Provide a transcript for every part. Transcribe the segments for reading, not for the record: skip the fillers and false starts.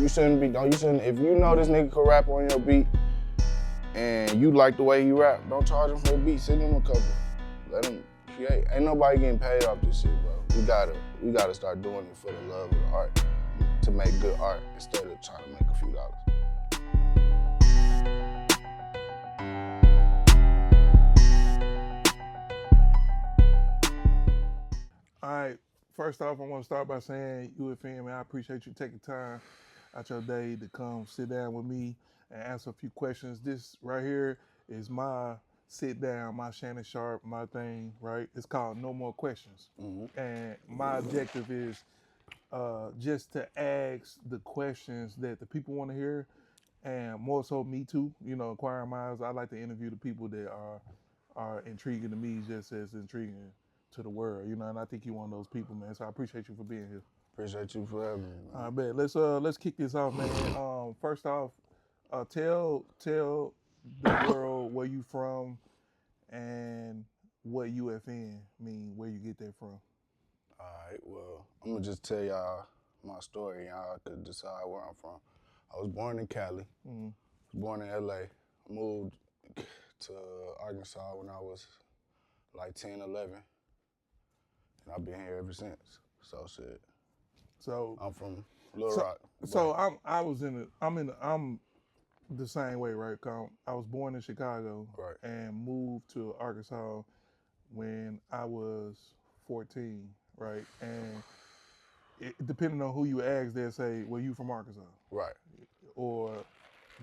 You shouldn't be, don't, you shouldn't, if you know this nigga can rap on your beat and you like the way he rap, don't charge him for a beat, send him a couple. Let him create. Ain't nobody getting paid off this shit, bro. We gotta start doing it for the love of the art, to make good art instead of trying to make a few dollars. All right, first off, I want to start by saying, UFN, man, I appreciate you taking time out your day to come sit down with me and answer a few questions. This right here is my sit down, my Shannon Sharp, my thing, right? It's called No More Questions. Mm-hmm. And my objective is just to ask the questions that the people want to hear, and more so me too, inquiring minds. I like to interview the people that are intriguing to me just as intriguing to the world, and I think you're one of those people, man. So I appreciate you for being here. Appreciate you for having me, man. I bet. Let's kick this off, man. First off, tell the world where you from and what UFN mean, where you get that from. All right, well, I'm gonna just tell y'all my story. Y'all could decide where I'm from. I was born in Cali. Mm-hmm. Born in LA. Moved to Arkansas when I was like 10, 11. And I've been here ever since. So shit. So I'm from Little Rock. So I'm the same way, right? I was born in Chicago, right, and moved to Arkansas when I was 14, right? And depending on who you ask, they'll say, "Well, you from Arkansas?" Right. Or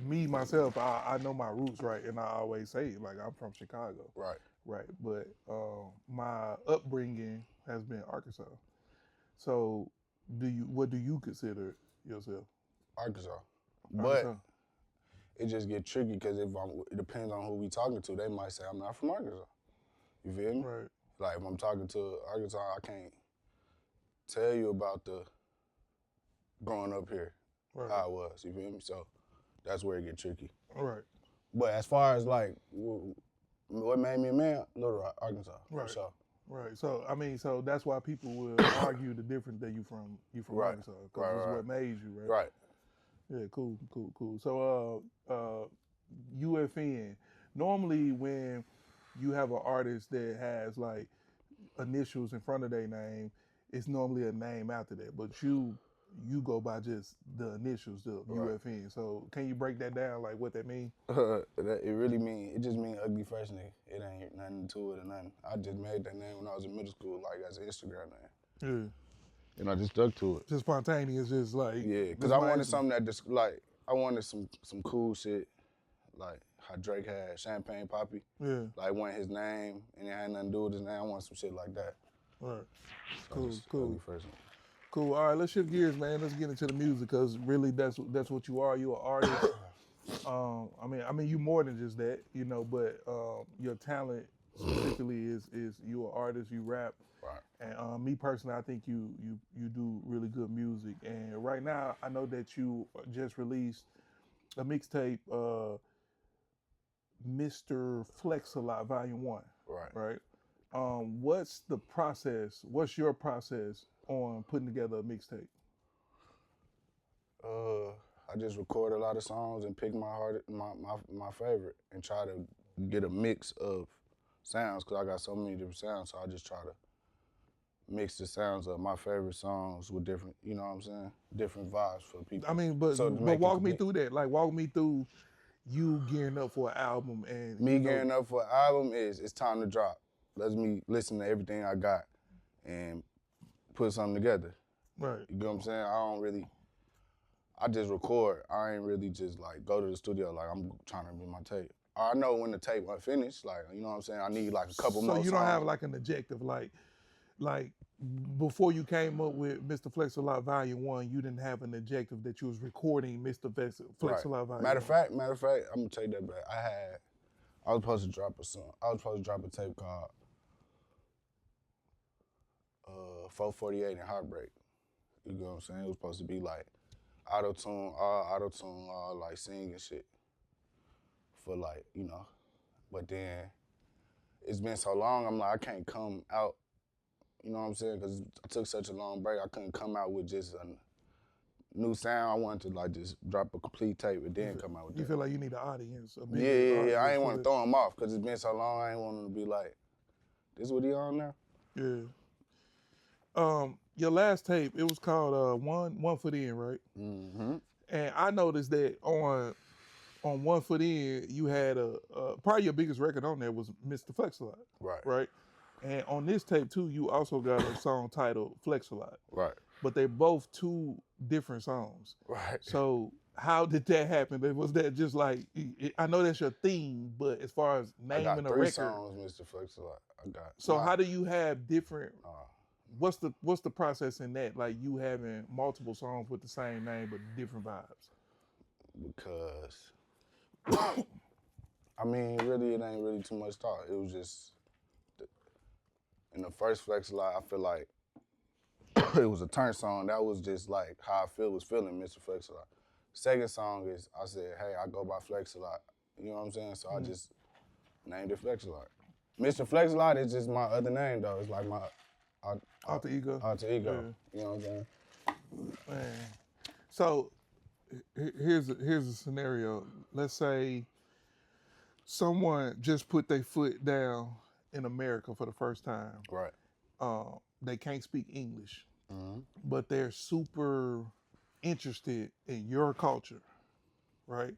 me myself, I know my roots, right? And I always say, like, I'm from Chicago. Right. Right. But my upbringing has been Arkansas. So what do you consider yourself? Arkansas. Arkansas. But it just get tricky because it depends on who we talking to. They might say I'm not from Arkansas. You feel me? Right. Like if I'm talking to Arkansas, I can't tell you about the growing up here, Right. how it was. You feel me? So that's where it get tricky. Right. But as far as like what made me a man, Little Rock, Arkansas. Right. For sure. Right. So that's why people will argue the difference that you from Right. Arkansas, because it's what made you, right? Right. Yeah. Cool. So UFN. Normally, when you have an artist that has like initials in front of their name, it's normally a name after that. But you go by just the initials, the UFN. So can you break that down, like what that means? It just mean ugly fresh nigga. It ain't nothing to it or nothing. I just made that name when I was in middle school, like as an Instagram name. Yeah. And I just stuck to it. Just spontaneous, just like. Yeah, because I wanted something that just like, I wanted some cool shit, like how Drake had Champagne Poppy. Yeah. Like wasn't his name and it had nothing to do with his name. I wanted some shit like that. Right. So Cool. Ugly fresh nigga. Cool. All right, let's shift gears, man. Let's get into the music, because really that's what you are. You're an artist. I mean, you more than just that, but your talent specifically is you're an artist. You rap. Right. And me personally, I think you do really good music. And right now, I know that you just released a mixtape, Mr. Flex-A-Lot Volume 1. Right. What's the process? What's your process on putting together a mixtape? I just record a lot of songs and pick my favorite and try to get a mix of sounds, because I got so many different sounds. So I just try to mix the sounds of my favorite songs with different, you know what I'm saying, different vibes for people. I mean, but walk me through that. Like, walk me through you gearing up for an album. And me gearing up for an album is it's time to drop. Let me listen to everything I got and put something together. Right. You know what I'm saying? I just record. I ain't really just like go to the studio like I'm trying to make my tape. I know when the tape unfinished, like, you know what I'm saying? I need like a couple more songs. So you don't have like an objective, like before you came up with Mr. Flex-A-Lot Volume 1, you didn't have an objective that you was recording Mr. Flex-A-Lot Volume 1. Matter of fact, I'm gonna take that back. I was supposed to drop a song. I was supposed to drop a tape called 448 and Heartbreak. You know what I'm saying? It was supposed to be like auto-tune, all like singing shit for like, but then it's been so long, I'm like, I can't come out, you know what I'm saying? Because I took such a long break, I couldn't come out with just new sound. I wanted to like just drop a complete tape and then come out with You that. feel like you need an audience, a Yeah, bigger yeah, audience. I ain't for want to this. throw him off because it's been so long. I ain't want him to be like, this what he on now? Yeah. Your last tape, it was called One Foot In, right? Mm-hmm. And I noticed that on 1 Foot In, you had probably your biggest record on there was Mr. Flex a Lot, Right. right? And on this tape too, you also got a song titled Flex a Lot, Right. but they're both two different songs. Right. So how did that happen? Was that just like, I know that's your theme, but as far as I got naming a 3 record, songs, Mr. Flex a Lot. I got. so how do you have different? Uh, What's the process in that? Like you having multiple songs with the same name but different vibes? because I mean, really, it ain't really too much talk. It was just in the first Flex a Lot. I feel like it was a turn song. That was just like how I was feeling, Mr. Flex a Lot. Second song is I said, hey, I go by Flex a Lot. You know what I'm saying? So I just named it Flex a Lot. Mr. Flex a Lot is just my other name though. It's like my Alter ego. alter ego. Yeah. You know what I'm saying? Man. So here's a scenario. Let's say someone just put their foot down in America for the first time. Right. They can't speak English, Mm-hmm. but they're super interested in your culture, right?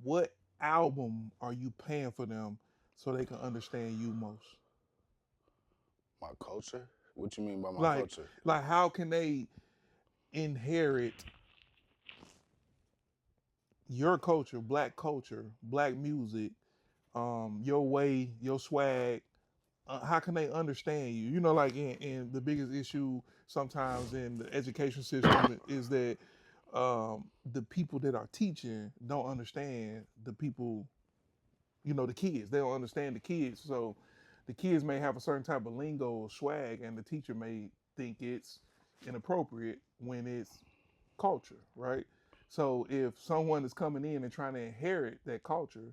What album are you paying for them so they can understand you most? My culture? What you mean by my Like, culture? like how can they inherit your culture, black music, your way, your swag? How can they understand you? You know, like in the biggest issue sometimes in the education system is that the people that are teaching don't understand the people, you know, the kids. They don't understand the kids. So the kids may have a certain type of lingo or swag, and the teacher may think it's inappropriate when it's culture, right? So if someone is coming in and trying to inherit that culture,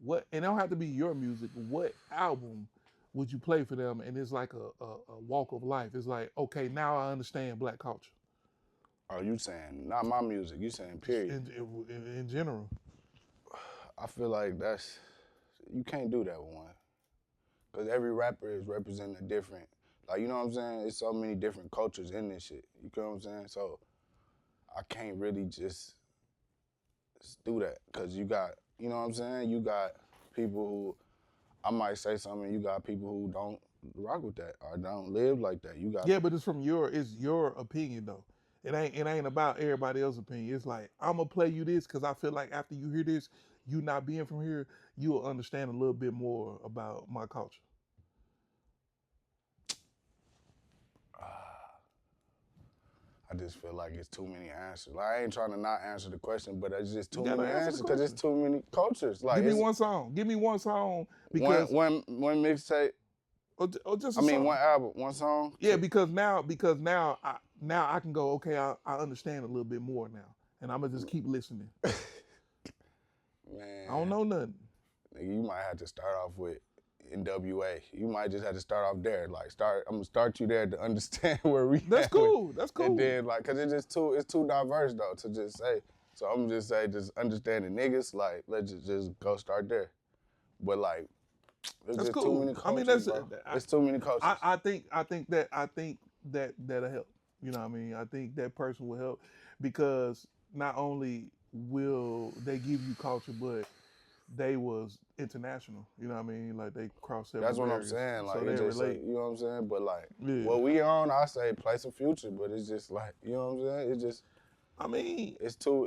and it don't have to be your music, but what album would you play for them? And it's like a walk of life. It's like, okay, now I understand black culture. Are you saying not my music? You saying period? In general. I feel like you can't do that with one, cause every rapper is representing a different. Like, you know what I'm saying? There's so many different cultures in this shit. You know what I'm saying? So I can't really just do that, cause you got, you know what I'm saying? You got people who I might say something. You got people who don't rock with that or don't live like that. You got But it's it's your opinion though. It ain't about everybody else's opinion. It's like, I'm gonna play you this because I feel like after you hear this, you not being from here, you'll understand a little bit more about my culture. I just feel like it's too many answers. Like, I ain't trying to not answer the question, but it's just too You gotta many answer the answers because it's too many cultures. Like, Give me one song. Give me one song because one mixtape. or just a I mean, song. one album, one song. Yeah, because now I can go, okay, I understand a little bit more now, and I'm gonna just keep listening. Man, I don't know nothing. nigga, you might have to start off with NWA. You might just have to start off there. Like, I'm gonna start you there to understand where we. That's at cool. with- That's cool. And then, like, cause it's too diverse though to just say. So I'm gonna just say, just understanding niggas. Like, let's just go start there. But like, there's That's just cool. too many cultures. I mean, that's bro. It's too many cultures. I think that'll help. You know what I mean? I think that person will help because not only will they give you culture, but they was international. You know what I mean? Like they crossed several That's what I'm barriers, saying. Like, so it they just, relate. you know what I'm saying? But like, Yeah. what we on, I say play some Future, but it's just like, you know what I'm saying? It's just, I mean, it's too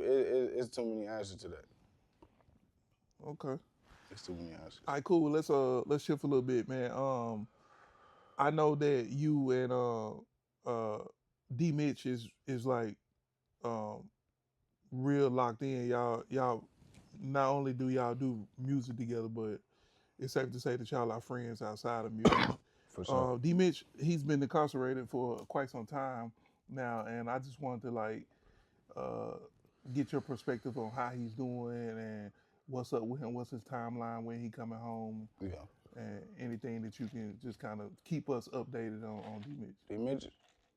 many answers to that. okay. It's too many answers. All right, cool. Let's shift a little bit, man. I know that you and D Mitch is like real locked in. Y'all not only do y'all do music together, but it's safe to say that y'all are friends outside of music. For sure. D Mitch, he's been incarcerated for quite some time now, and I just wanted to like get your perspective on how he's doing and what's up with him, what's his timeline, when he coming home, Yeah. and anything that you can just kind of keep us updated on D Mitch. D Mitch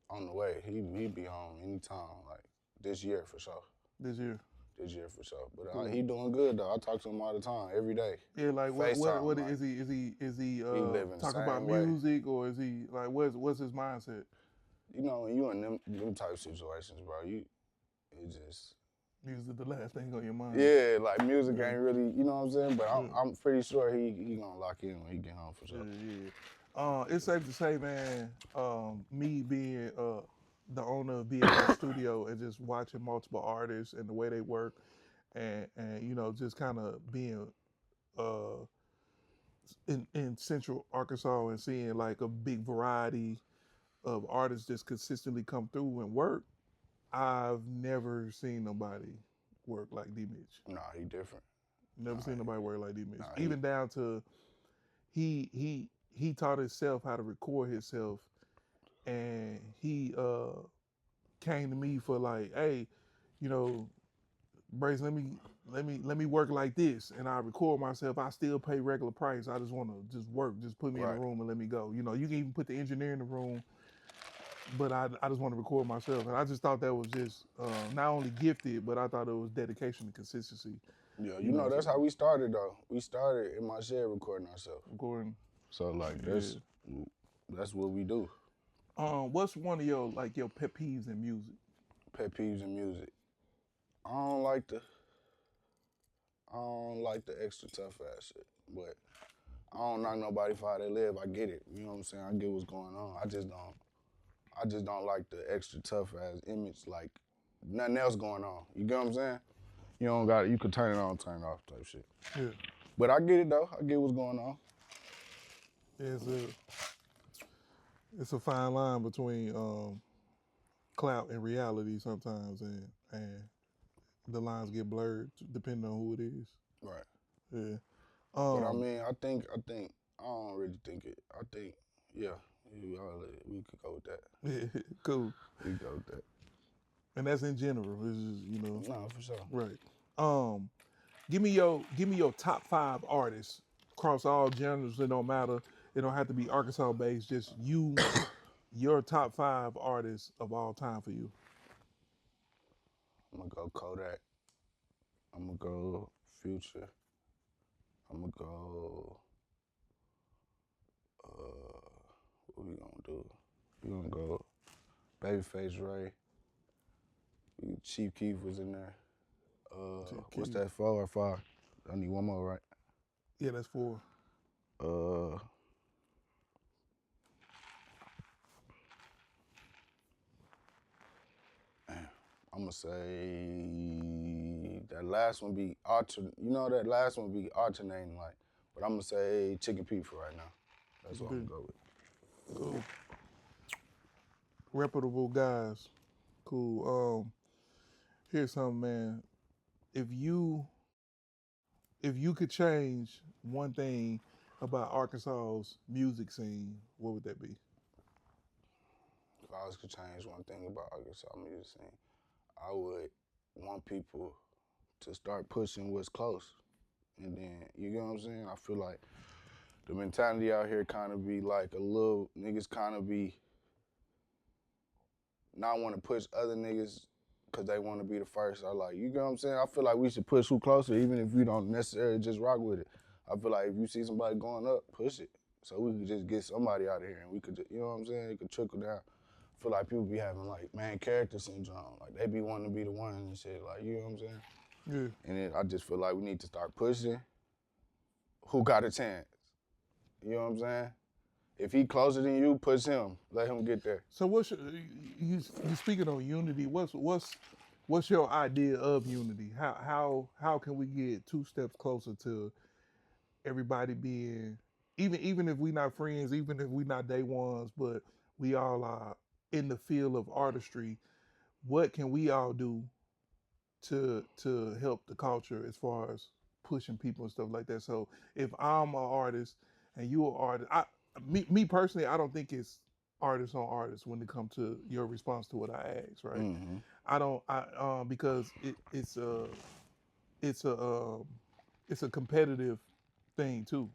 on the way. He be home anytime. Like this year for sure. This year. This year for sure. But Cool. he doing good though. I talk to him all the time, every day. Yeah, like FaceTime, what like, is he living the talking about same way. music, or is he like what's his mindset? You know, when you in them type of situations, bro, it just Music the last thing on your mind. yeah, like music ain't really, you know what I'm saying? But Yeah. I'm pretty sure he gonna lock in when he get home for sure. Yeah. It's safe to say, man, me being the owner of BMI Studio and just watching multiple artists and the way they work, and you know, just kind of being in Central Arkansas and seeing like a big variety of artists just consistently come through and work. I've never seen nobody work like D Mitch. Nah, he different. Never seen nobody work like D Mitch. Nah, Even down to he taught himself how to record himself, and he came to me for like, hey, you know, Brace, let me work like this, and I record myself. I still pay regular price. I just want to just work. Just put me in Right. the room and let me go. You know, you can even put the engineer in the room, but I just want to record myself. And I just thought that was just not only gifted, but I thought it was dedication and consistency. Yeah, you know that's how we started though. We started in my shed recording ourselves. Recording. So like that's what we do. What's one of your pet peeves in music? Pet peeves in music. I don't like the extra tough ass shit. But I don't knock nobody for how they live. I get it. You know what I'm saying? I get what's going on. I just don't like the extra tough ass image, like nothing else going on. You get what I'm saying? You don't got it. You could turn it on, turn it off type shit. Yeah. But I get it though. I get what's going on. It's a fine line between clout and reality sometimes, and the lines get blurred depending on who it is. Right. Yeah. But I mean, I think I don't really think it. I think yeah, we could go with that. Yeah, cool. We could go with that. And that's in general. It's just, you know. No, for sure. Right. Give me your top 5 artists across all genres. It don't matter. It don't have to be Arkansas based. Just your top 5 artists of all time for you. I'm gonna go Kodak. I'm gonna go Future. I'm gonna go. What we gonna do? We gonna go Babyface Ray. Chief Keef was in there. What's that, 4 or 5? I need one more, right? Yeah, that's 4. I'm gonna say that last one be that last one be alternating like, but I'm gonna say Chicken Pete for right now. That's what I'm gonna go with. Cool. Reputable guys. Cool. Here's something, man. If you could change one thing about Arkansas's music scene, what would that be? If I was to change one thing about Arkansas music scene, I would want people to start pushing what's close. And then, you get what I'm saying? I feel like the mentality out here kind of be like niggas kind of be not want to push other niggas because they want to be the first. You get what I'm saying? I feel like we should push who closer even if we don't necessarily just rock with it. I feel like if you see somebody going up, push it. So we could just get somebody out of here and we could, you know what I'm saying? It could trickle down. I feel like people be having like main character syndrome. Like they be wanting to be the one and shit. Like, you know what I'm saying? Yeah. And then I just feel like we need to start pushing who got a chance. You know what I'm saying? If he closer than you, push him. Let him get there. So you speaking on unity? What's your idea of unity? How can we get 2 steps closer to everybody being, even if we not friends, even if we not day ones, but we all are in the field of artistry? What can we all do to help the culture as far as pushing people and stuff like that? So if I'm an artist and you're an artist, me personally, I don't think it's artist on artist when it comes to your response to what I asked, right? Mm-hmm. I don't, because it's a competitive thing too.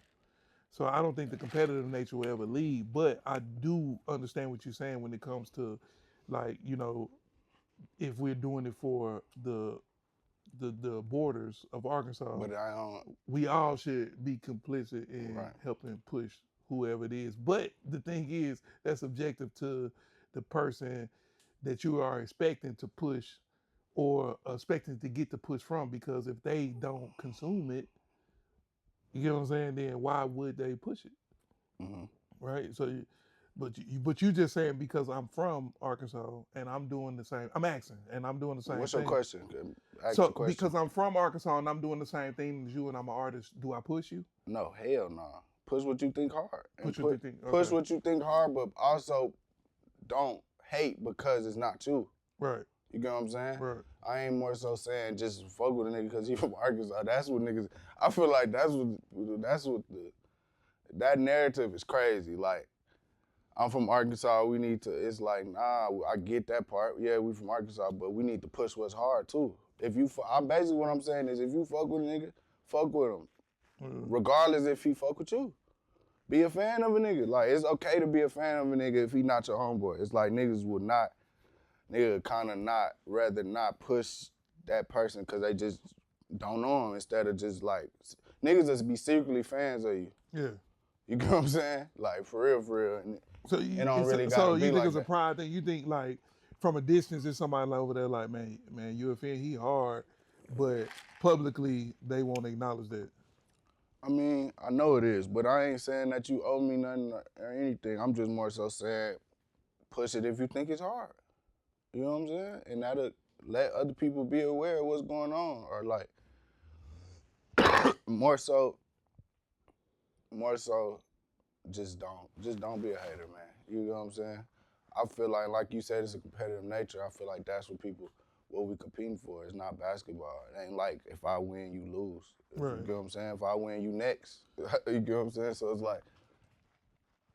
So I don't think the competitive nature will ever leave, but I do understand what you're saying when it comes to, like, you know, if we're doing it for the borders of Arkansas, But I don't. we all should be complicit in Right. helping push whoever it is. But the thing is, that's subjective to the person that you are expecting to push or expecting to get the push from, because if they don't consume it, you get what I'm saying, then why would they push it? Mm-hmm. Right? So, but you just saying because I'm from Arkansas and I'm doing the same. I'm asking and I'm doing the same What's thing. your question? Ask So the question. because I'm from Arkansas and I'm doing the same thing as you and I'm an artist, do I push you? No, hell no. Push what you think hard. And Push what you think. Push Okay. what you think hard, but also don't hate because it's not you. Right. You get what I'm saying? Right. I ain't more so saying just fuck with a nigga because he from Arkansas. That's what niggas. I feel like that narrative is crazy. Like, I'm from Arkansas. We need to. It's like, nah. I get that part. Yeah, we from Arkansas, but we need to push what's hard too. If you, I'm basically what I'm saying is if you fuck with a nigga, fuck with him, regardless if he fuck with you. Be a fan of a nigga. Like, it's okay to be a fan of a nigga if he not your homeboy. It's like niggas would not. Nigga kind of rather not push that person because they just don't know him instead of just like, niggas just be secretly fans of you. Yeah. You get what I'm saying? Like, for real. And so you, don't really so gotta you be think like it's a that. pride thing? You think like from a distance, there's somebody over there like, man, UFN, he hard, but publicly they won't acknowledge that. I mean, I know it is, but I ain't saying that you owe me nothing or anything. I'm just more so saying push it if you think it's hard. You know what I'm saying? And that'll let other people be aware of what's going on. Or like, more so, just don't be a hater, man. You know what I'm saying? I feel like you said, it's a competitive nature. I feel like that's what we competing for. It's not basketball. It ain't like if I win, you lose. Right. You get what I'm saying? If I win, you next. You get what I'm saying? So it's like,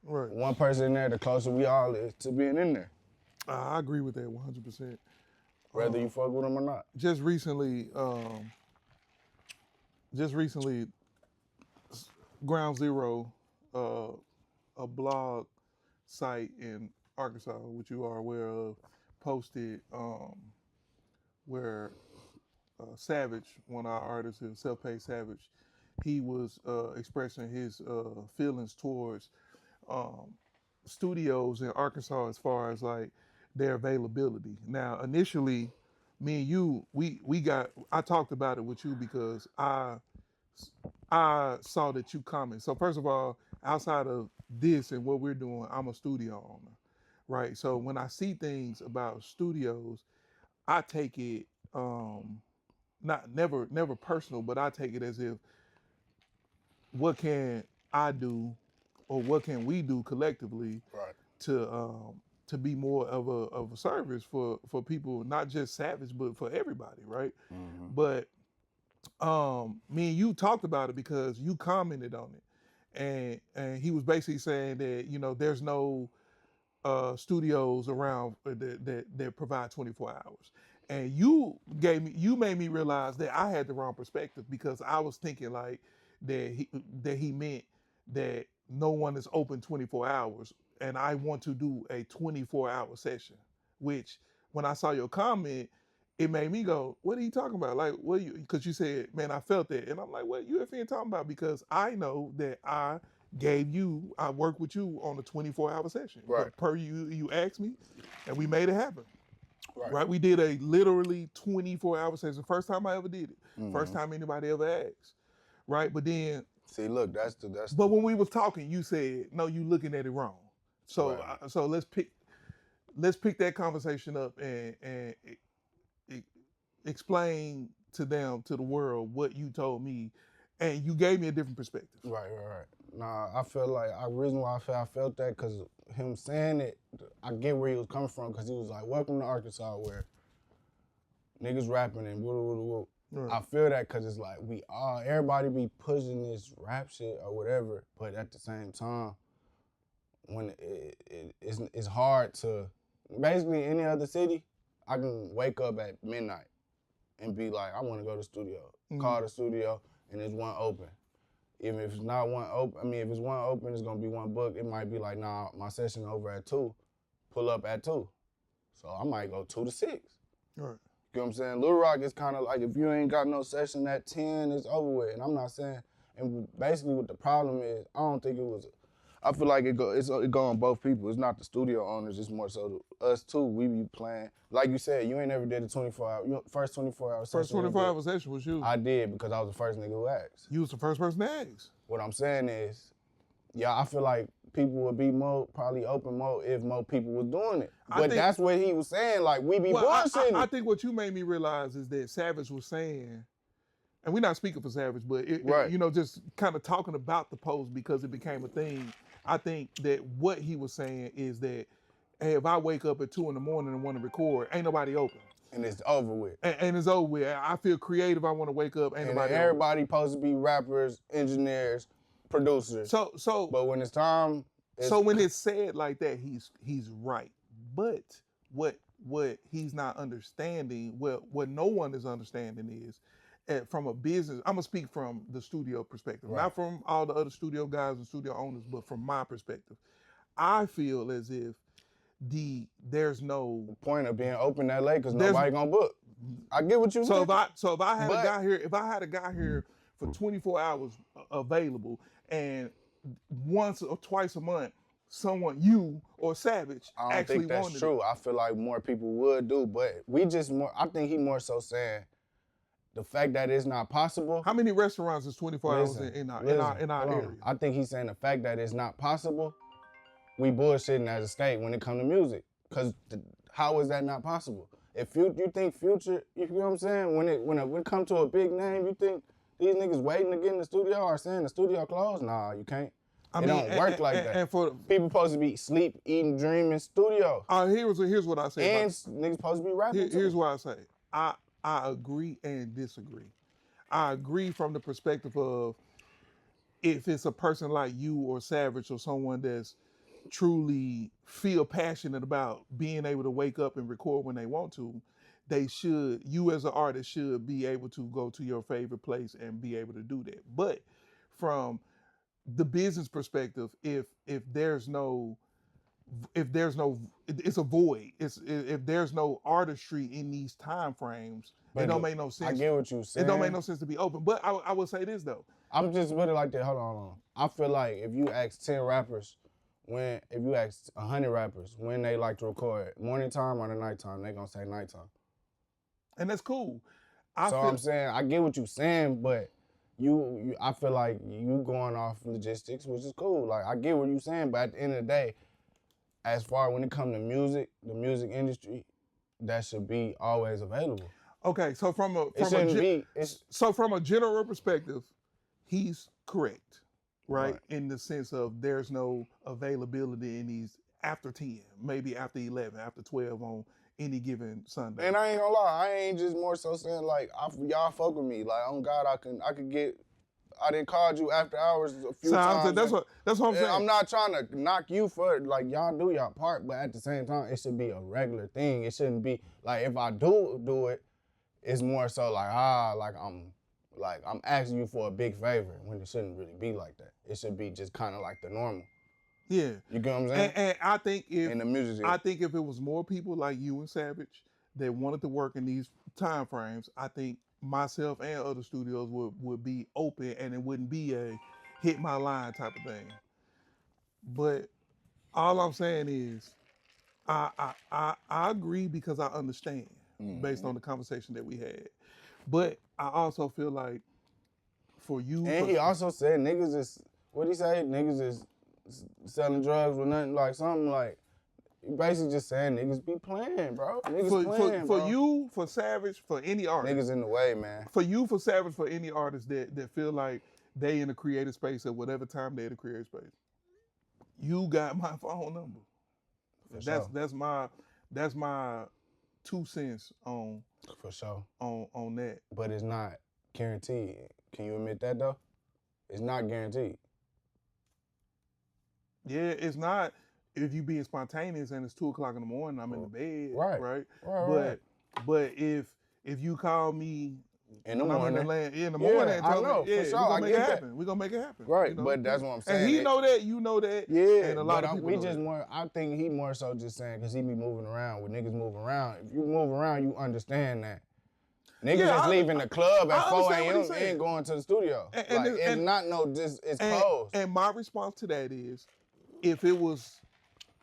right. One person in there, the closer we all is to being in there. I agree with that 100%. Whether you fuck with them or not. Just recently, Ground Zero, a blog site in Arkansas, which you are aware of, posted where Savage, one of our artists, Self-Paid Savage, he was expressing his feelings towards studios in Arkansas as far as like their availability. Now, initially, me and you, I talked about it with you because I saw that you comment. So first of all, outside of this and what we're doing, I'm a studio owner, right? So when I see things about studios, I take it never personal, but I take it as if what can I do or what can we do collectively Right. to be more of a service for people, not just Savage, but for everybody, right? Mm-hmm. But me and you talked about it because you commented on it, and he was basically saying that there's no studios around that provide 24 hours. And you made me realize that I had the wrong perspective because I was thinking like that he meant that no one is open 24 hours and I want to do a 24-hour session, which when I saw your comment, it made me go, what are you talking about? Like, what you, because you said, man, I felt that. And I'm like, what UFN talking about? Because I know that I worked with you on a 24-hour session. Right. But per you asked me, and we made it happen. Right. We did a literally 24-hour session. First time I ever did it. Mm-hmm. First time anybody ever asked. Right. But then. See, look, that's. But when we was talking, you said, no, you looking at it wrong. So Right. So let's pick that conversation up and explain to the world what you told me, and you gave me a different perspective. Right. Nah, I feel like the reason why I felt that because him saying it, I get where he was coming from because he was like, "Welcome to Arkansas, where niggas rapping and woo." Right. I feel that because it's like everybody be pushing this rap shit or whatever, but at the same time, when it's hard to basically any other city, I can wake up at midnight and be like, I want to go to the studio. Mm-hmm. Call the studio, and there's one open. Even if it's not one open, if it's one open, it's gonna be one book. It might be like, nah, my session over at 2. Pull up at 2. So I might go 2 to 6. Right. You know what I'm saying? Lil Rock is kind of like if you ain't got no session at 10, it's over with. And I'm not saying, and basically what the problem is, I don't think it was, I feel like it go on both people. It's not the studio owners, it's more so us too. We be playing. Like you said, you ain't never did a 24-hour, first 24-hour session. First 24-hour session was you. I did because I was the first nigga who asked. You was the first person to ask. What I'm saying is, yeah, I feel like people would be probably open more if more people was doing it. But that's what he was saying, like we be bullshitting. I think what you made me realize is that Savage was saying, and we're not speaking for Savage, but right. You know, just kind of talking about the post because it became a thing. I think that what he was saying is that, hey, if I wake up at 2 a.m. and want to record, ain't nobody open. And it's over with. And it's over with. I feel creative. I want to wake up. Ain't and nobody everybody supposed to be rappers, engineers, producers. So but when it's time. When it's said like that, he's right. But what he's not understanding, what no one is understanding is, from a business, I'm gonna speak from the studio perspective, right. Not from all the other studio guys and studio owners, but from my perspective. I feel as if there's no the point of being open that late because nobody gonna book. I get what you mean. So if I had a guy here for 24 hours available and once or twice a month, someone, you or Savage, I don't actually think that's wanted true. it. I feel like more people would do, but I think he more so saying the fact that it's not possible. How many restaurants is 24 hours in our area? I think he's saying the fact that it's not possible, we bullshitting as a state when it comes to music. Because how is that not possible? If you think Future, you know what I'm saying? When it comes to a big name, you think these niggas waiting to get in the studio or saying the studio closed? Nah, you can't. It don't work like that. And for people supposed to be sleep, eating, dreaming studio. Here's what I say. And niggas supposed to be rapping too. Here's what I say. I agree and disagree. I agree from the perspective of if it's a person like you or Savage or someone that's truly feel passionate about being able to wake up and record when they want to, you as an artist should be able to go to your favorite place and be able to do that. But from the business perspective, if there's no, it's a void. If there's no artistry in these time frames, it don't make no sense. I get what you're saying. It don't make no sense to be open. But I would say this though. I'm just really like that. Hold on. I feel like if you ask 10 rappers, if you ask 100 rappers when they like to record, morning time or the nighttime, they gonna say nighttime. And that's cool. I'm saying, I get what you're saying, but I feel like you going off logistics, which is cool. Like, I get what you're saying, but at the end of the day, as far when it comes to music, the music industry, that should be always available. Okay, so from a general perspective, he's correct, right? In the sense of there's no availability in these after 10, maybe after 11, after 12 on any given Sunday. And I ain't gonna lie, I ain't just more so saying like, y'all fuck with me. Like, on God, I didn't call you after hours a few times. That's what I'm saying. I'm not trying to knock you for it. Like, y'all do y'all part, but at the same time, it should be a regular thing. It shouldn't be like if I do it, it's more so like I'm asking you for a big favor when it shouldn't really be like that. It should be just kind of like the normal. Yeah. You get what I'm saying? And I think in the music, I think if it was more people like you and Savage that wanted to work in these time frames, I think myself and other studios would be open and it wouldn't be a hit my line type of thing. But all I'm saying is I agree because I understand based on the conversation that we had. But I also feel like for you... And he also said niggas is, what'd he say? Niggas is selling drugs with nothing, like something like, he basically just saying niggas be playing, bro. Niggas playing, for bro. you, for Savage, for any artist. Niggas in the way, man. For you, for Savage, for any artist that feel like they in the creative space at whatever time they in the creative space, you got my phone number. That's my 2 cents on for sure on that. But it's not guaranteed. Can you admit that though? It's not guaranteed. Yeah, it's not. If you being spontaneous and it's 2 o'clock in the morning, I'm in the bed, right? But if you call me In the when I'm in morning. Atlanta, in the morning, and I tell know, me, yeah, for sure. we're I gonna make it get that. happen. We're gonna make it happen. Right, you know? but that's what I'm saying. And he know that, you know that. Yeah, and a lot of but people we know just that. more. I think he more so just saying because he be moving around. With niggas moving around, if you move around, you understand that. Niggas is leaving the club at 4 a.m. and going to the studio. It's closed. And my response to that is, if it was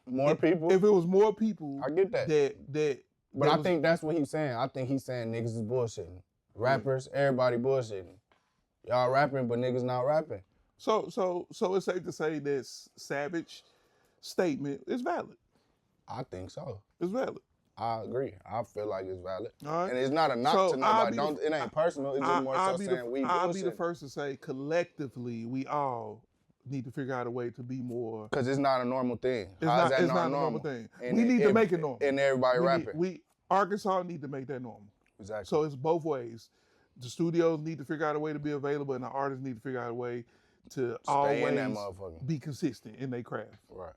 more people, I get that. But I think that's what he's saying. I think he's saying niggas is bullshitting. Rappers, everybody bullshitting. Y'all rapping, but niggas not rapping. So it's safe to say this Savage statement is valid. I think so. It's valid. I agree. I feel like it's valid. All right. And it's not a knock to nobody. It ain't personal. It's just more so saying we bullshit. I'll be the first to say collectively we all need to figure out a way to be more. Because it's not a normal thing. It's not a normal thing. We need to make it normal. And everybody rapping. Arkansas need to make that normal. Exactly. So it's both ways. The studios need to figure out a way to be available, and the artists need to figure out a way to always be consistent in their craft. Right.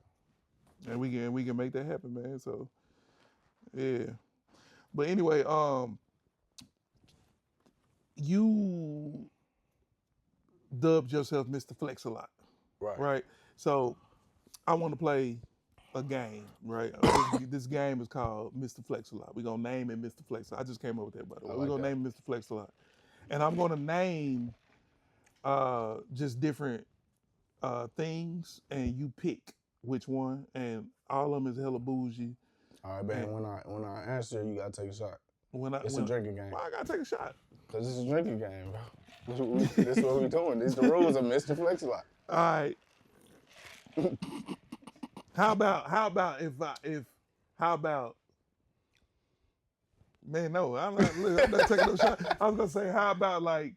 And we can make that happen, man. So yeah. But anyway, you dubbed yourself Mr. Flex a lot. Right. Right. So I want to play a game, right? This game is called Mr. Flex a lot. We're gonna name it Mr. Flex. I just came up with that, by the way. We're gonna name it Mr. Flex a lot. And I'm gonna name just different things, and you pick which one, and all of them is hella bougie. All right, man. When I answer, you gotta take a shot. It's a drinking game. Well, I gotta take a shot. Cause it's a drinking game, bro. This is what we doing. These the rules of Mr. Flex a lot. All right. How about man, no, I'm not taking no shot. I was gonna say, how about like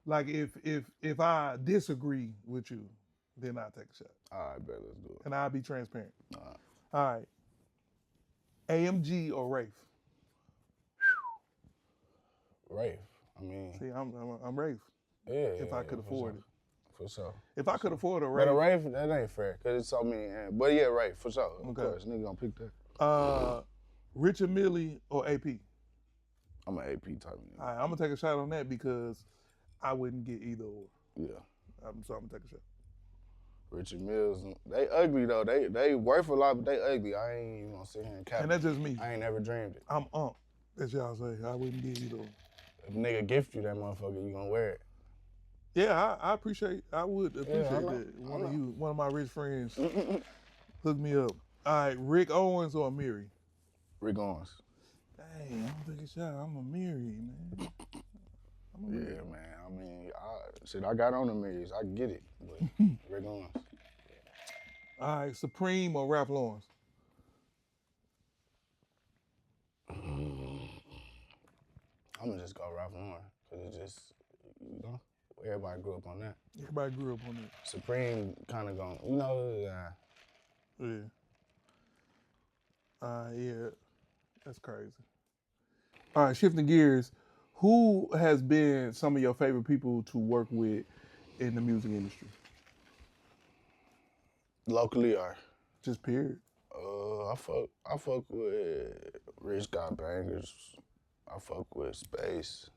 if I disagree with you, then I'll take a shot. All right, bet, let's do it. And I'll be transparent. All right. AMG or Rafe? Rafe. I mean. See, I'm Rafe. Yeah. If I could afford it. For sure. If I could afford a Rafe. But a Rafe, that ain't fair, because it's so many. But yeah, Rafe, for sure. Of course, nigga gonna pick that. Richard Millie or AP? I'm an AP type nigga. All right, I'm gonna take a shot on that because I wouldn't get either or. Yeah. So I'm gonna take a shot. Richard Mills, they ugly though. They worth a lot, but they ugly. I ain't even gonna sit here and cap. And that's just me. I ain't never dreamed it. I'm That's y'all say. I wouldn't get either or. If a nigga gift you that motherfucker, you gonna wear it. Yeah, I would appreciate that. One of my rich friends hooked me up. All right, Rick Owens or Amiri? Rick Owens. Dang, I'm taking a shot. I'm Amiri, man. Yeah, man. I mean, I got on the Amiris. I get it, but Rick Owens. All right, Supreme or Ralph Lawrence? I'm gonna just go Ralph Lauren, because it's just, everybody grew up on that. Everybody grew up on that. Supreme kind of going, Yeah. Yeah, that's crazy. All right, shifting gears, who has been some of your favorite people to work with in the music industry? Locally or? Just period. I fuck with Rich Got Bangers. I fuck with Space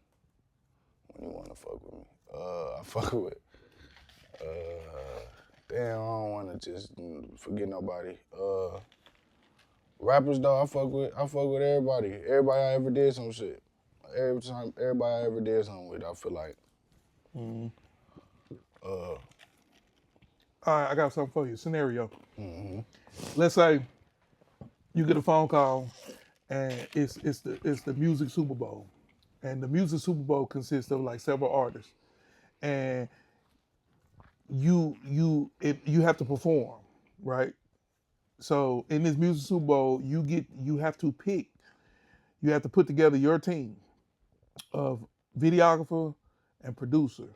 when you wanna fuck with me. I fuck with damn, I don't wanna just forget nobody. Rappers though, I fuck with everybody. Everybody I ever did some shit. Everybody I ever did something with, I feel like. All right, I got something for you. Scenario. Let's say you get a phone call and it's the music Super Bowl. And the music Super Bowl consists of like several artists. And you have to perform, right? So in this music Super Bowl, you have to put together your team of videographer and producer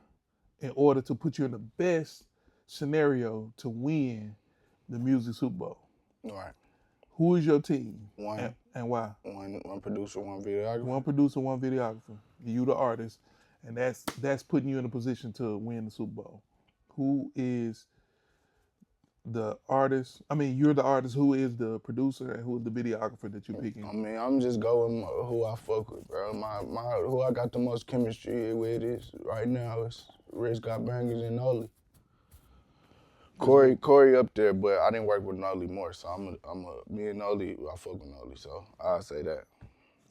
in order to put you in the best scenario to win the music Super Bowl. All right. Who is your team? One. And why? One producer, one videographer. One producer, one videographer. You the artist, and that's putting you in a position to win the Super Bowl. Who is the artist? I mean, you're the artist. Who is the producer and who is the videographer that you're I picking? mean, I'm just going who I fuck with, bro. Who I got the most chemistry with is right now is Rich Got Bangers and Noli. Corey up there, but I didn't work with Noli more, so me and Noli, I fuck with Noli, so I'll say that.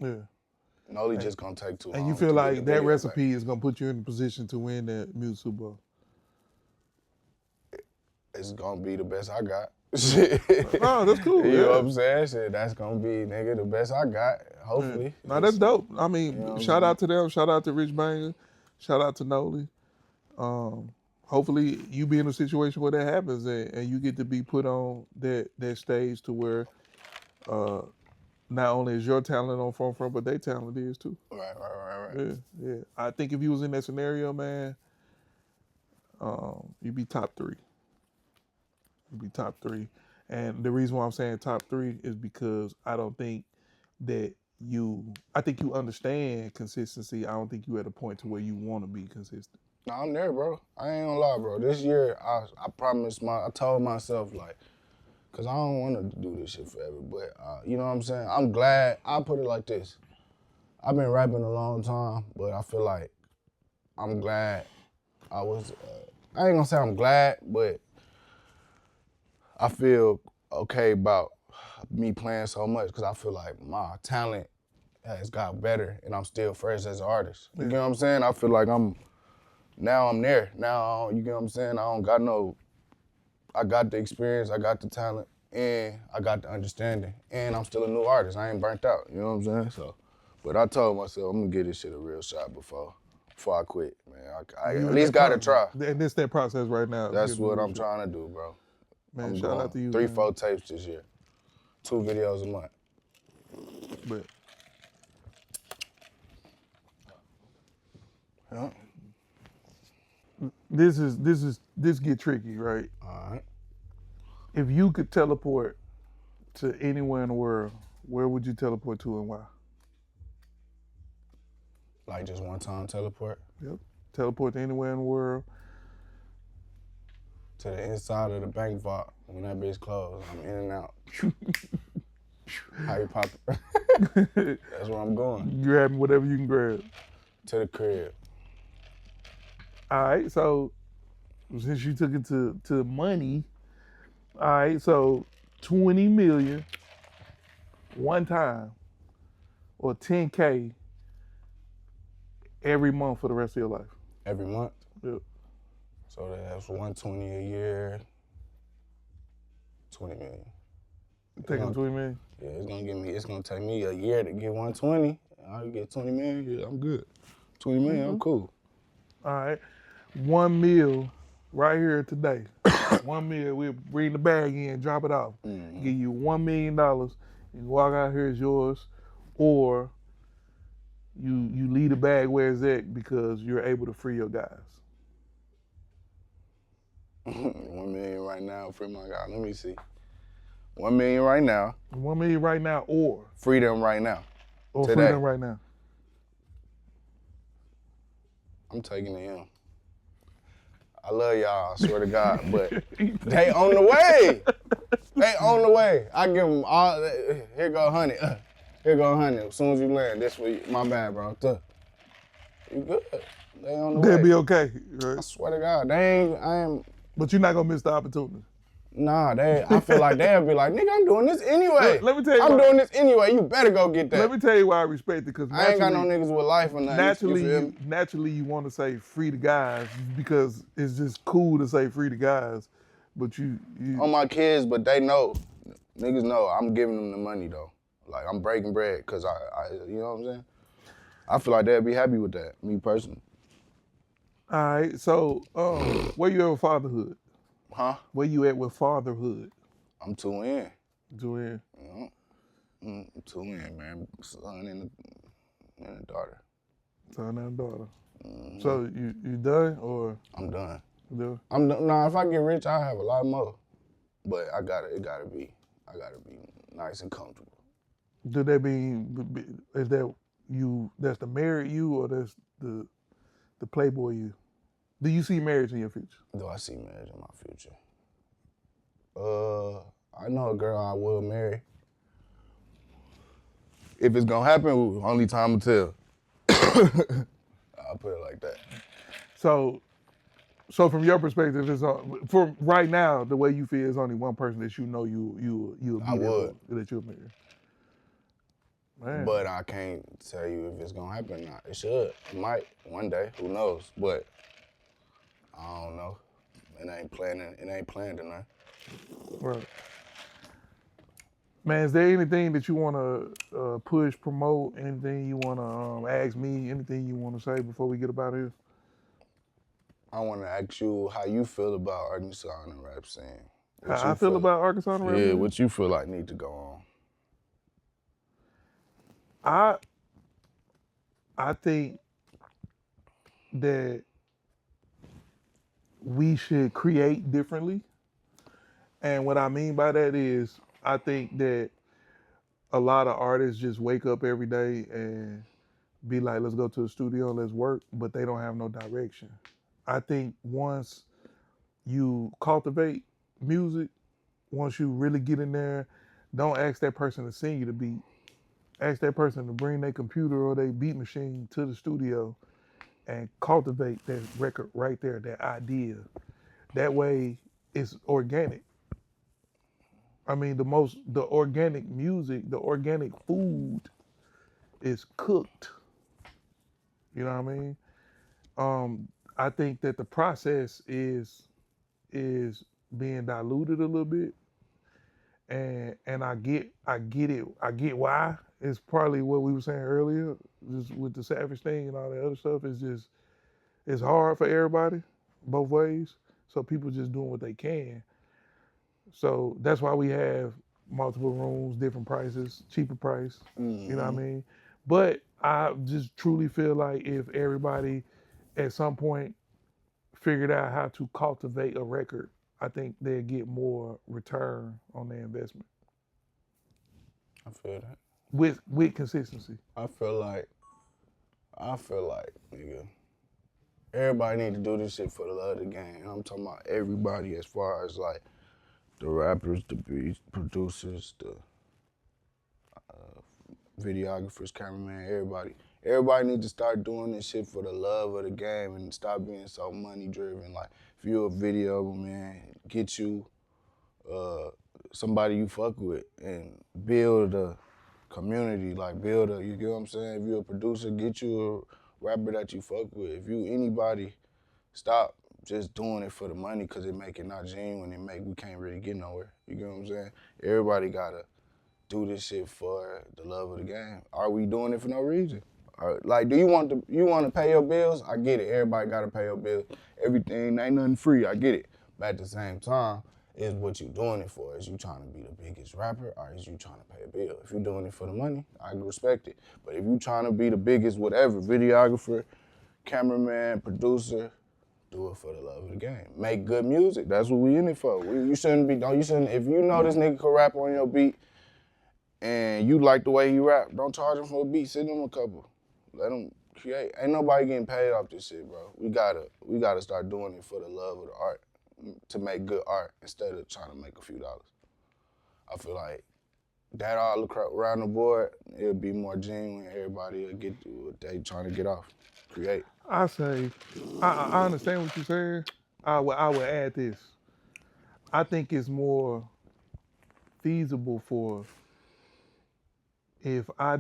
Yeah. Noli just gonna take too long. And you feel like that recipe is gonna put you in a position to win that music Super Bowl? It's gonna be the best I got. Shit. Oh, that's cool. You know what I'm saying? Shit, that's gonna be, nigga, the best I got, hopefully. No, that's dope. I mean, You know shout out to them. Shout out to Rich Banger. Shout out to Noli. Hopefully you be in a situation where that happens and you get to be put on that stage to where not only is your talent on front, but their talent is too. Right. Yeah. I think if you was in that scenario, man, you'd be top 3. You'd be top 3. And the reason why I'm saying top 3 is because I don't think that I think you understand consistency. I don't think you at a point to where you want to be consistent. No, I'm there, bro. I ain't gonna lie, bro. This year, I told myself, like, because I don't want to do this shit forever, but you know what I'm saying? I'm glad. I'll put it like this. I've been rapping a long time, but I feel like I'm glad I was, I ain't gonna say I'm glad, but I feel okay about me playing so much because I feel like my talent has got better and I'm still fresh as an artist. You get what I'm saying? I feel like I'm there. Now, you get what I'm saying? I got the experience, I got the talent, and I got the understanding, and I'm still a new artist. I ain't burnt out, you know what I'm saying? So, but I told myself I'm gonna give this shit a real shot before I quit, man. I at least gotta try. And it's that process right now. That's what I'm trying to do, bro. Man, shout out to you. 3-4 tapes this year. 2 videos a month. But yeah. This get tricky, right? All right. If you could teleport to anywhere in the world, where would you teleport to and why? Like just one time teleport? Yep. Teleport to anywhere in the world. To the inside of the bank vault when that bitch closed. I'm in and out. Harry Potter. That's where I'm going. Grab whatever you can grab. To the crib. All right, so since you took it to money, all right, so 20 million one time or 10K every month for the rest of your life. Every month? Yep. So that's 120 a year, 20 million. Taking 20 million? Yeah, it's gonna take me a year to get 120. I'll get 20 million, yeah, I'm good. 20 million, I'm cool. All right. 1 mil right here today. 1 mil, we'll bring the bag in, drop it off. Mm-hmm. Give you $1 million, and walk out here, it's yours, or you leave the bag where it's at because you're able to free your guys. 1 million right now, free my guy. Let me see. 1 million right now. 1 million right now, or free them right now. Or today. free them right now. I'm taking the M. I love y'all, I swear to God, but they on the way. They on the way. I give them all, here go 100. Here go 100. As soon as you land, this for you. My bad, bro. You good. They on the way. They'll be okay, right? I swear to God, I ain't. But you're not gonna miss the opportunity. Nah, I feel like they'll be like, nigga, I'm doing this anyway. Let me tell you I'm doing this anyway. You better go get that. Let me tell you why I respect it, because I ain't got no niggas with life or nothing. Naturally, you want to say free the guys because it's just cool to say free the guys, but you on my kids, but they know, niggas know I'm giving them the money though. Like I'm breaking bread because I you know what I'm saying. I feel like they'd be happy with that, me personally. All right, so where you at with fatherhood? Huh? Where you at with fatherhood? I'm 2 in. 2 in. Yeah. 2 in, man. Son and a daughter. Son and a daughter. Mm-hmm. So you done or? I'm done. You done? I'm done. Nah, if I get rich, I'll have a lot more. But I gotta be nice and comfortable. Do that mean, is that you, that's the married you or that's the playboy you? Do you see marriage in your future? Do I see marriage in my future? I know a girl I will marry. If it's gonna happen, only time will tell. I'll put it like that. So from your perspective, for right now, the way you feel is only one person that you know you'll I be there would. for, that you'll marry. Man. But I can't tell you if it's gonna happen or not. It should. It might one day. Who knows? But I don't know. It ain't planned tonight. Right. Man, is there anything that you want to push, promote, anything you want to ask me, anything you want to say before we get about here? I want to ask you how you feel about Arkansas and the rap scene. How I feel about Arkansas and the rap scene? Yeah, what you feel like need to go on? I think that we should create differently. And what I mean by that is I think that a lot of artists just wake up every day and be like, let's go to the studio, let's work, but they don't have no direction. I think once you cultivate music, once you really get in there, don't ask that person to sing you the beat. Ask that person to bring their computer or their beat machine to the studio and cultivate that record right there, that idea. That way it's organic. I mean, the organic music, the organic food is cooked. You know what I mean? I think that the process is being diluted a little bit. And I get it. I get why. It's probably what we were saying earlier, just with the Savage thing and all that other stuff. It's hard for everybody, both ways. So people just doing what they can. So that's why we have multiple rooms, different prices, cheaper price. You know what I mean? But I just truly feel like if everybody at some point figured out how to cultivate a record, I think they'll get more return on their investment. I feel that. With consistency. I feel like, nigga, everybody need to do this shit for the love of the game. I'm talking about everybody as far as like the rappers, the beats, producers, the videographers, cameraman, everybody. Everybody need to start doing this shit for the love of the game and stop being so money driven. Like if you're a video man, get you somebody you fuck with and build a community, like you get what I'm saying? If you're a producer, get you a rapper that you fuck with. If you anybody, stop just doing it for the money because it make it not genuine. We can't really get nowhere. You get what I'm saying? Everybody gotta do this shit for the love of the game. Are we doing it for no reason? Like, do you want to pay your bills? I get it. Everybody gotta pay your bills. Everything ain't nothing free. I get it. But at the same time, is what you doing it for? Is you trying to be the biggest rapper, or is you trying to pay a bill? If you're doing it for the money, I respect it. But if you trying to be the biggest whatever, videographer, cameraman, producer, do it for the love of the game. Make good music. That's what we in it for. You shouldn't. If you know this nigga can rap on your beat and you like the way he rap, don't charge him for a beat. Send him a couple. Let him create. Ain't nobody getting paid off this shit, bro. We gotta start doing it for the love of the art, to make good art instead of trying to make a few dollars. I feel like that all around the board, it'll be more genuine. Everybody will get what they trying to get off, create. I say, I understand what you're saying. I would add this. I think it's more feasible for if I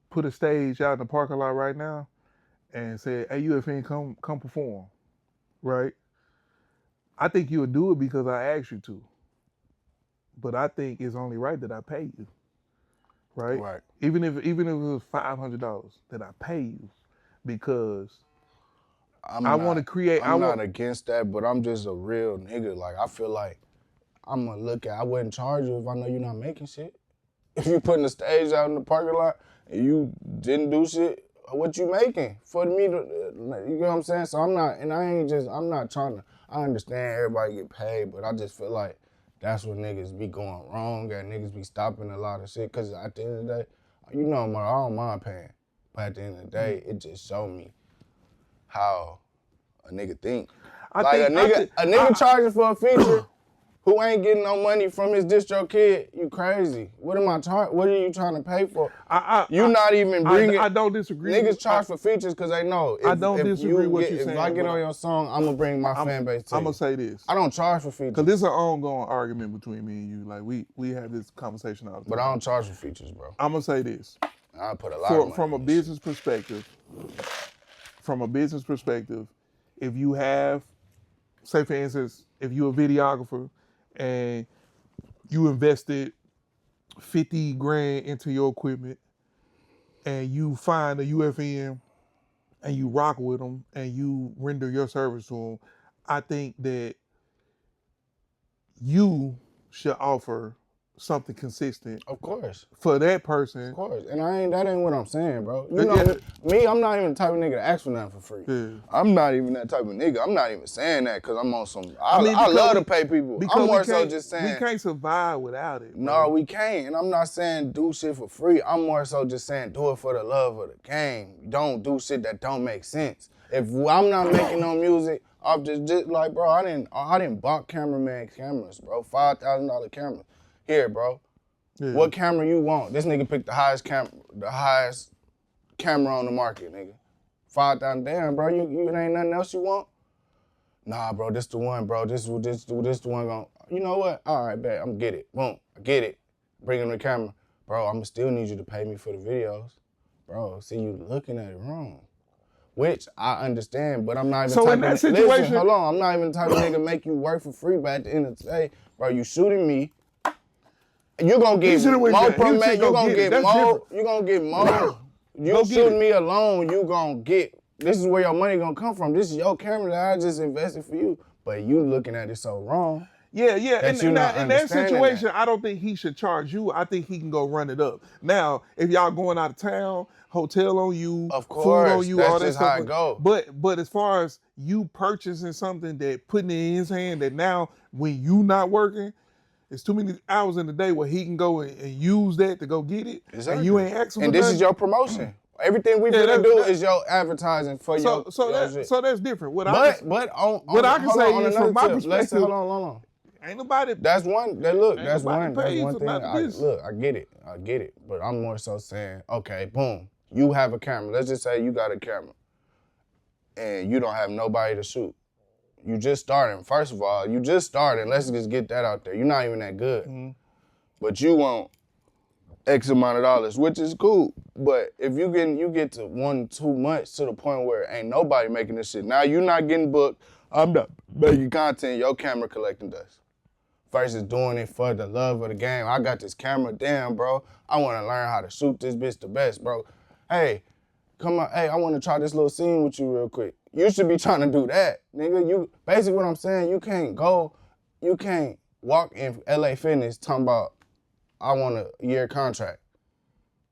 put a stage out in the parking lot right now and say, hey, UFN, come perform, right? I think you would do it because I asked you to. But I think it's only right that I pay you, right? Right. Even if it was $500 that I pay you, because I want to create. I'm not against that, but I'm just a real nigga. Like I feel like I wouldn't charge you if I know you're not making shit. If you putting the stage out in the parking lot and you didn't do shit, what you making for me to, you know what I'm saying? So I'm not trying to, I understand everybody get paid, but I just feel like that's where niggas be going wrong and niggas be stopping a lot of shit. Cause at the end of the day, you know, I don't mind paying. But at the end of the day, it just showed me how a nigga think. A nigga charging for a feature, who ain't getting no money from his distro kid, you crazy. What am I What are you trying to pay for? You not even bringing. I don't disagree. Niggas charge for features because they know. I don't disagree with what you're saying. If I get on your song, I'm gonna bring my fan base to you. I'm gonna say this. I don't charge for features. Because this is an ongoing argument between me and you. Like we have this conversation all the time. But I don't charge for features, bro. I'm gonna say this. I put a lot of money from a business perspective. From a business perspective, if you have, say for instance, if you're a videographer and you invested 50 grand into your equipment and you find a UFN and you rock with them and you render your service to them, I think that you should offer something consistent. Of course. For that person. Of course. And that ain't what I'm saying, bro. You know me, I'm not even the type of nigga to ask for nothing for free. Yeah. I'm not even that type of nigga. I'm not even saying that because I'm on some, I love to pay people. I'm more so just saying. We can't survive without it. Bro. No, we can't. And I'm not saying do shit for free. I'm more so just saying do it for the love of the game. Don't do shit that don't make sense. If I'm not making no music, I'm just like, bro, I didn't bought cameraman cameras, bro. $5,000 cameras. Here, bro. Yeah. What camera you want? This nigga picked the highest camera on the market, nigga. 5,000. Damn, bro. You ain't nothing else you want? Nah, bro. This the one, bro. This the one going. You know what? All right, bet. I'm get it. Boom. I get it. Bring him the camera, bro. I'ma still need you to pay me for the videos, bro. See, you looking at it wrong. Which I understand, but I'm not even. So in that situation, listen, hold on. I'm not even the type of nigga make you work for free. But at the end of the day, bro, you shooting me. You're gonna get more permit. You're gonna get more. You're gonna get more. You shooting me alone, you gonna get. This is where your money gonna come from. This is your camera that I just invested for you. But you looking at it so wrong. Yeah. And in that situation, I don't think he should charge you. I think he can go run it up. Now, if y'all going out of town, hotel on you, of course, food on you, that's all that just stuff. How it go. But as far as you purchasing something that putting it in his hand that now when you not working. It's too many hours in the day where he can go and use that to go get it, exactly. And you ain't asking for and this is your promotion. Everything we gonna do is your advertising for your. So that's different. What I can say is from my perspective. Hold on. Ain't nobody. That's one. That's one thing. I get it. But I'm more so saying, okay, boom, you have a camera. Let's just say you got a camera, and you don't have nobody to shoot. You just starting. First of all, you just starting. Let's just get that out there. You're not even that good. Mm-hmm. But you want X amount of dollars, which is cool. But if you get to 1-2 months to the point where ain't nobody making this shit. Now you're not getting booked. I'm not making content. Your camera collecting dust. Versus doing it for the love of the game. I got this camera. Damn, bro. I want to learn how to shoot this bitch the best, bro. Hey, come on. Hey, I want to try this little scene with you real quick. You should be trying to do that, nigga. You basically what I'm saying, you can't walk in LA Fitness talking about I want a year contract.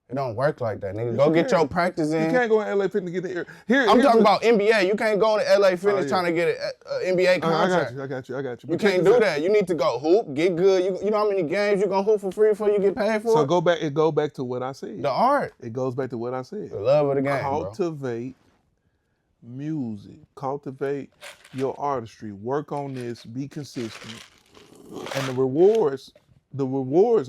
It don't work like that, nigga. Go get your practice in. You can't go in LA Fitness to get the air. I'm talking about NBA. You can't go to LA Fitness trying to get an NBA contract. I got you. You can't do that. You need to go hoop, get good. You know how many games you gonna hoop for free before you get paid for it? So it go back to what I said. The art. It goes back to what I said. The love of the game, Cultivate music. Cultivate your artistry. Work on this. Be consistent. And the rewards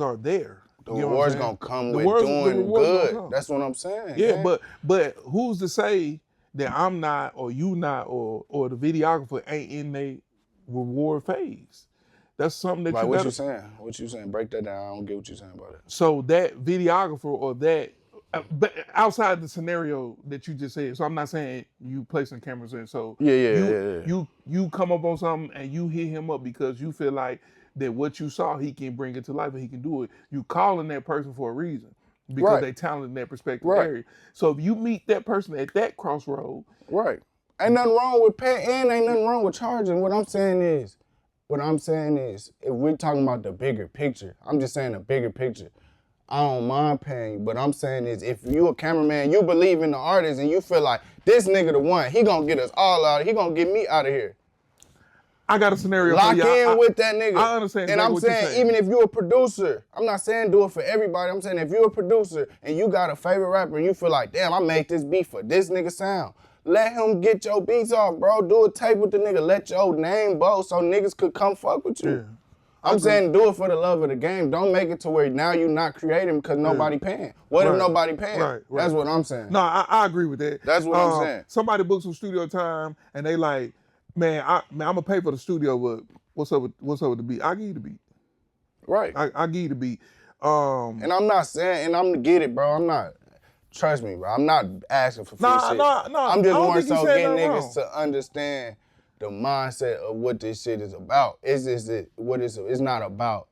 are there. The rewards gonna come with doing good. That's what I'm saying. Yeah, man. but who's to say that I'm not, or you not, or the videographer ain't in the reward phase? That's something that like you what gotta, you saying? What you saying? Break that down. I don't get what you're saying about it. So that videographer or that, but outside the scenario that you just said, so I'm not saying you placing cameras in. So you come up on something and you hit him up because you feel like that what you saw, he can bring it to life and he can do it. You calling that person for a reason because they talented in that perspective area. So if you meet that person at that crossroad. Right. Ain't nothing wrong with paying and ain't nothing wrong with charging. What I'm saying is, if we're talking about the bigger picture, I'm just saying the bigger picture. I don't mind paying you, but I'm saying is if you a cameraman, you believe in the artist and you feel like this nigga the one, he gonna get us all out, he gonna get me out of here. I got a scenario Lock for you. in with that nigga. I understand. And I'm saying, even if you're a producer, I'm not saying do it for everybody. I'm saying if you're a producer and you got a favorite rapper and you feel like, damn, I made this beat for this nigga sound. Let him get your beats off, bro. Do a tape with the nigga. Let your name bow so niggas could come fuck with you. I'm saying do it for the love of the game. Don't make it to where now you're not creating because nobody paying. What if nobody paying? Right. That's what I'm saying. No, I agree with that. That's what I'm saying. Somebody booked some studio time and they like, man, I'm gonna pay for the studio, but what's up with the beat? I give you the beat. Right. I give you the beat. And I'm not saying, and I'm gonna get it, bro. I'm not. Trust me, bro. I'm not asking for free shit. I'm just more so getting niggas to understand the mindset of what this shit is about. It's not about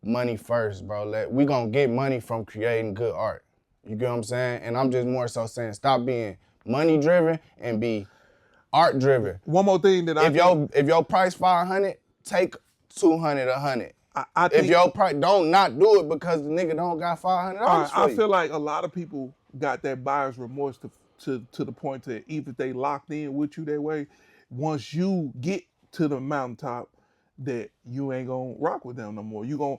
money first, bro. We gonna get money from creating good art. You get what I'm saying? And I'm just more so saying stop being money driven and be art driven. One more thing that if your price $500, take $200, $100. I think, if your price don't not do it because the nigga don't got $500 for you. I feel like a lot of people got that buyer's remorse to the point that either they locked in with you that way, once you get to the mountaintop, that you ain't gonna rock with them no more. You gonna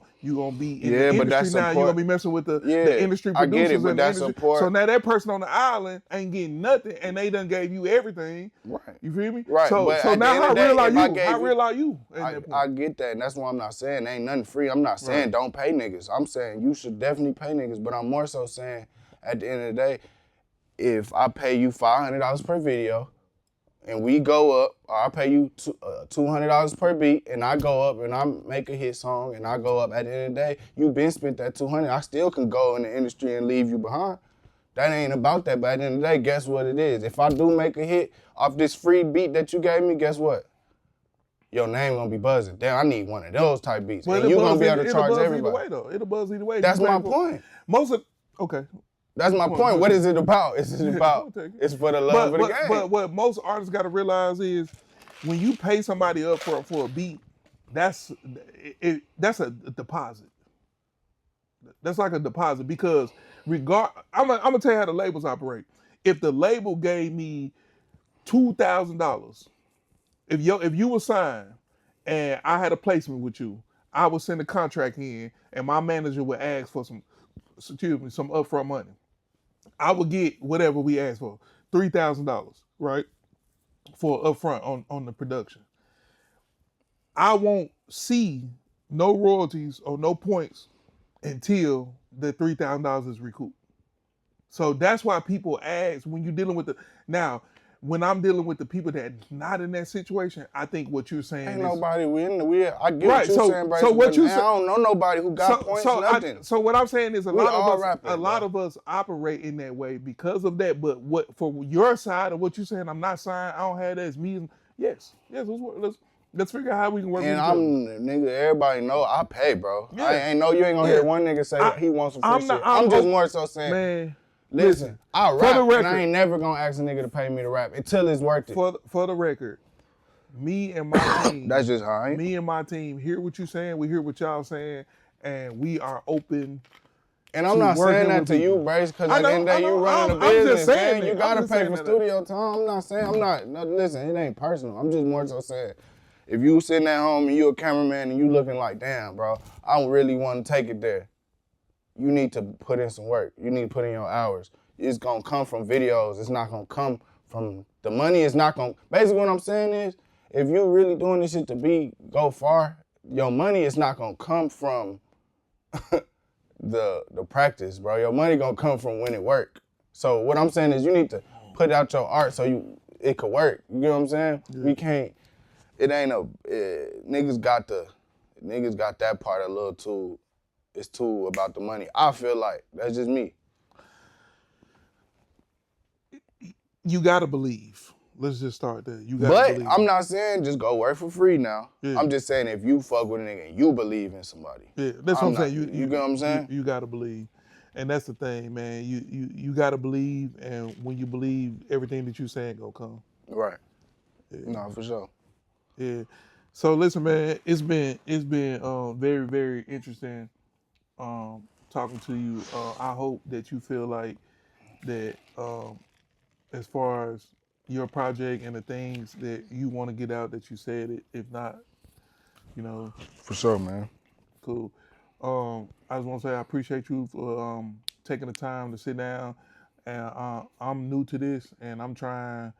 be in the industry now. You're gonna be messing with the industry producers. I get it, but in the that's industry. support. So now that person on the island ain't getting nothing, and they done gave you everything. Right. You feel me? Right. So now how real are you? How real are you? I get that, and that's why I'm not saying ain't nothing free. I'm not saying don't pay niggas. I'm saying you should definitely pay niggas, but I'm more so saying at the end of the day, if I pay you $500 per video, and we go up, or I pay you $200 per beat, and I go up and I make a hit song, and I go up at the end of the day, you been spent that $200. I still can go in the industry and leave you behind. That ain't about that, but at the end of the day, guess what it is? If I do make a hit off this free beat that you gave me, guess what? Your name gonna be buzzing. Damn, I need one of those type beats. Well, and you gonna be able to charge everybody. It'll buzz either way, though. It'll buzz either way. That's my point. Okay. That's my point. What is it about? It's about, it's for the love of the game. But what most artists got to realize is when you pay somebody up for a beat, that's a deposit. That's like a deposit because I'm gonna tell you how the labels operate. If the label gave me $2,000, if you were signed and I had a placement with you, I would send a contract in and my manager would ask for some upfront money. I would get whatever we asked for, $3,000, right? For upfront on the production. I won't see no royalties or no points until the $3,000 is recouped. So that's why people ask when you're dealing with when I'm dealing with the people that's not in that situation, I think what you're saying ain't is... nobody, I get what you're saying, bro. So what you say, I don't know nobody who got points, nothing. So what I'm saying is a lot of us operate in that way because of that, but what for your side of what you're saying, I'm not signed, I don't have that as me. Yes, let's figure out how we can work with each other. Nigga, everybody know I pay, bro. Yeah. I ain't know you ain't gonna hear one nigga say he wants some free shit. I'm just more so saying, man, listen, I rap, and I ain't never gonna ask a nigga to pay me to rap until it's worth it. For the record, me and my team. That's just how I am. Me and my team hear what you're saying. We hear what y'all saying, and we are open. And I'm not saying that to you, Brace, because at the end of the day, you running a business, man. You gotta pay for studio time. Listen, it ain't personal. I'm just more so saying, if you sitting at home and you a cameraman and you looking like, damn, bro, I don't really want to take it there. You need to put in some work. You need to put in your hours. It's gonna come from videos. It's not gonna come from the money. It's not gonna. Basically, what I'm saying is, if you really doing this shit to go far, your money is not gonna come from the practice, bro. Your money gonna come from when it work. So what I'm saying is, you need to put out your art so it could work. You get what I'm saying? Yeah. We can't. It ain't niggas got that part a little too. It's too about the money. I feel like that's just me. You gotta believe. Let's just start there. You gotta believe. But I'm not saying just go work for free now. Yeah. I'm just saying if you fuck with a nigga and you believe in somebody. Yeah, that's what I'm saying. You get what I'm saying? You gotta believe. And that's the thing, man. You gotta believe, and when you believe, everything that you saying gonna come. Right. Yeah. No, for sure. Yeah. So listen, man, it's been very, very interesting talking to you. I hope that you feel like that as far as your project and the things that you want to get out, that you said it. If not, For sure, man. Cool. I just want to say I appreciate you for taking the time to sit down. And I'm new to this, and I'm trying,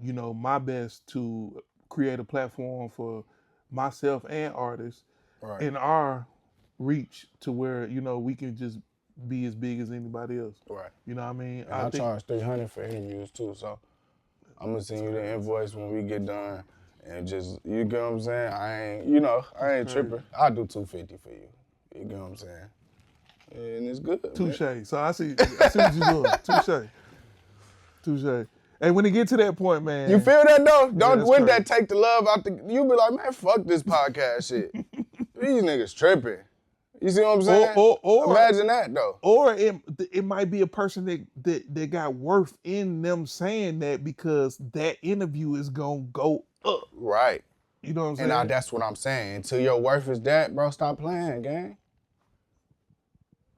my best to create a platform for myself and artists Right. in our reach to where, you know, we can just be as big as anybody else. Right. You know what I mean? And I charge $300 for interviews too, so I'm gonna send you the invoice when we get done. And just, you get what I'm saying? I ain't tripping. I'll do $250 for you. You get what I'm saying? And it's good. Touche. So I see what you're doing. Touche. And when it get to that point, man. You feel that though? Don't crazy. that take the love out the, you be like, man, fuck this podcast shit. These niggas tripping. You see what I'm saying? Or imagine that though. Or it might be a person that got worth in them saying that because that interview is gonna go up. Right. You know what I'm saying? And that's what I'm saying. Until your worth is that, bro, stop playing, gang.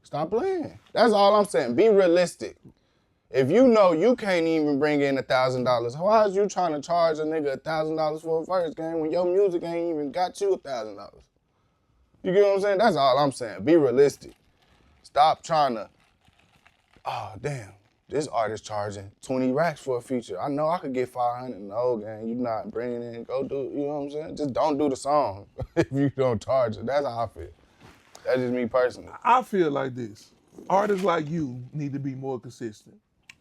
Stop playing. That's all I'm saying. Be realistic. If you know you can't even bring in $1,000, why is you trying to charge a nigga $1,000 for a verse, gang, when your music ain't even got you $1,000? You get what I'm saying? That's all I'm saying. Be realistic. Stop trying to, oh, damn, this artist charging 20 racks for a feature. I know I could get 500. No, gang, you not bringing in, go do, you know what I'm saying? Just don't do the song if you don't charge it. That's how I feel. That's just me personally. I feel like this. Artists like you need to be more consistent.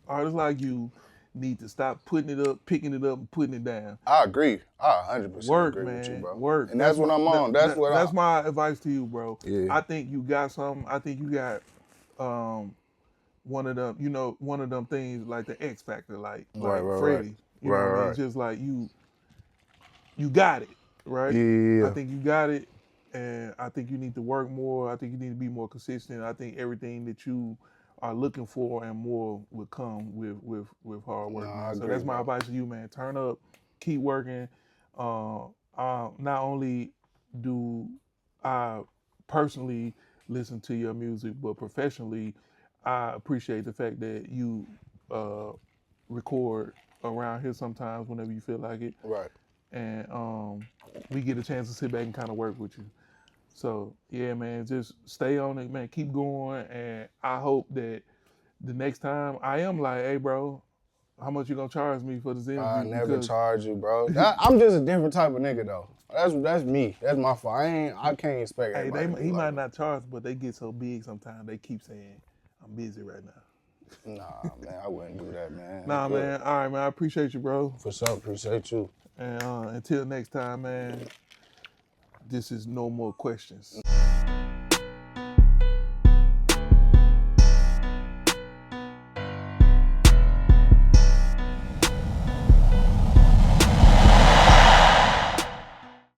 Artists like you need to stop picking it up, and putting it down. I agree. I 100% Work, agree man. with you, bro. Work. And that's what I'm on. That's my advice to you, bro. Yeah. I think you got something. I think you got one of them things like the X Factor, like right, Freddie. You know what I mean? Just like you got it, right? Yeah. I think you got it, and I think you need to work more. I think you need to be more consistent. I think everything that you are looking for and more will come with hard work. Man. So that's my advice to you, man. Turn up, keep working. Not only do I personally listen to your music, but professionally, I appreciate the fact that you record around here sometimes whenever you feel like it. Right. And we get a chance to sit back and kind of work with you. So, yeah, man, just stay on it, man. Keep going. And I hope that the next time I am like, hey, bro, how much you going to charge me for this interview? I never charge you, bro. I'm just a different type of nigga, though. That's me. That's my fault. I can't expect everybody. He might not charge, but they get so big sometimes they keep saying, I'm busy right now. Nah, man, I wouldn't do that, man. Nah, man. All right, man. I appreciate you, bro. For sure. Appreciate you. And until next time, man, this is No More Questions.